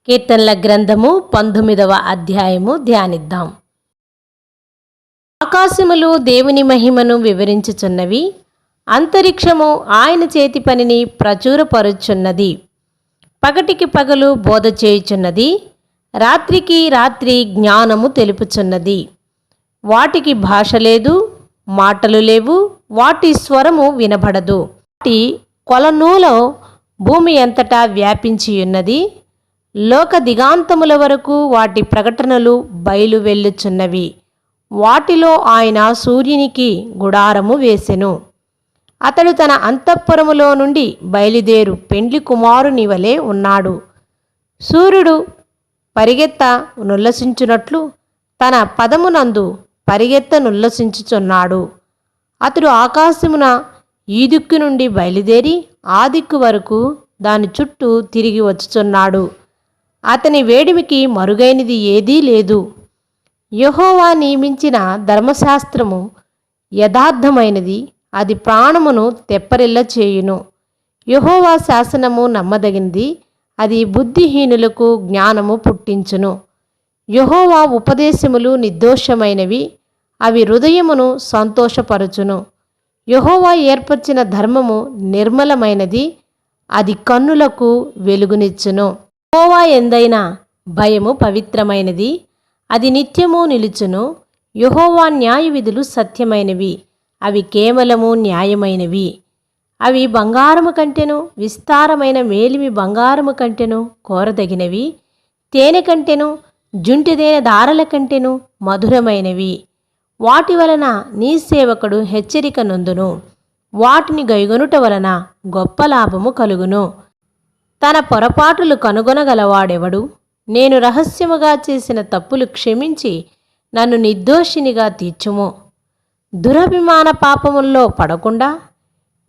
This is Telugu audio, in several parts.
కీర్తనల గ్రంథము 19వ అధ్యాయము ధ్యానిద్దాం. ఆకాశములు దేవుని మహిమను వివరించుచున్నవి, అంతరిక్షము ఆయన చేతి పనిని ప్రచురపరుచున్నది. పగటికి పగలు బోధ చేయుచున్నది, రాత్రికి రాత్రి జ్ఞానము తెలుపుచున్నది. వాటికి భాష లేదు, మాటలు లేవు, వాటి స్వరము వినబడదు. వాటి కొలనూలో భూమి అంతటా వ్యాపించియున్నది. లోక దిగాంతముల వరకు వాటి ప్రకటనలు బయలు వెళ్ళుచున్నవి. వాటిలో ఆయన సూర్యునికి గుడారము వేసెను. అతడు తన అంతఃపురములో నుండి బయలుదేరు పెండ్లి కుమారుని వలె ఉన్నాడు. సూర్యుడు పరిగెత్త నుల్లసించున్నట్లు తన పదమునందు పరిగెత్త నుల్లసించుచున్నాడు. అతడు ఆకాశమున ఈ దిక్కు నుండి బయలుదేరి ఆ దిక్కు వరకు దాని చుట్టూ తిరిగి వచ్చుచున్నాడు. అతని వేడిమికి మరుగైనది ఏదీ లేదు. యెహోవా నియమించిన ధర్మశాస్త్రము యథార్థమైనది, అది ప్రాణమును తెప్పరిల్ల చేయును. యెహోవా శాసనము నమ్మదగినది, అది బుద్ధిహీనులకు జ్ఞానము పుట్టించును. యెహోవా ఉపదేశములు నిర్దోషమైనవి, అవి హృదయమును సంతోషపరచును. యెహోవా ఏర్పరిచిన ధర్మము నిర్మలమైనది, అది కన్నులకు వెలుగునిచ్చును. యెహోవా యందైన భయము పవిత్రమైనది, అది నిత్యము నిలుచును. యెహోవా న్యాయ విధులు సత్యమైనవి, అవి కేవలము న్యాయమైనవి. అవి బంగారము కంటెను, విస్తారమైన మేలిమి బంగారము కంటెను కోరదగినవి. తేనె కంటెను, జుంటిదైన దారల కంటెను మధురమైనవి. వాటి వలన నీ సేవకుడు హెచ్చరిక నొందును. వాటిని గైగొనుట వలన గొప్ప లాభము కలుగును. తన పొరపాటులు కనుగొనగలవాడెవడు? నేను రహస్యముగా చేసిన తప్పులు క్షమించి నన్ను నిర్దోషినిగా తీర్చుము. దురభిమాన పాపముల్లో పడకుండా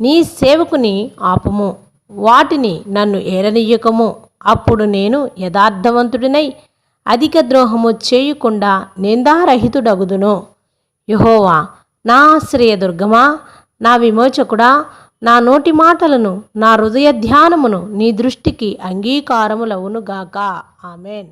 నీ సేవకుని ఆపుము. వాటిని నన్ను ఏరనీయకము. అప్పుడు నేను యథార్థవంతుడినై అధిక ద్రోహము చేయకుండా నిందారహితుడగుదును. యెహోవా నా ఆశ్రయదుర్గమా, నా విమోచకుడా, నా నోటి మాటలను, నా హృదయ ధ్యానమును నీ దృష్టికి అంగీకారములవునుగాక. ఆమెన్.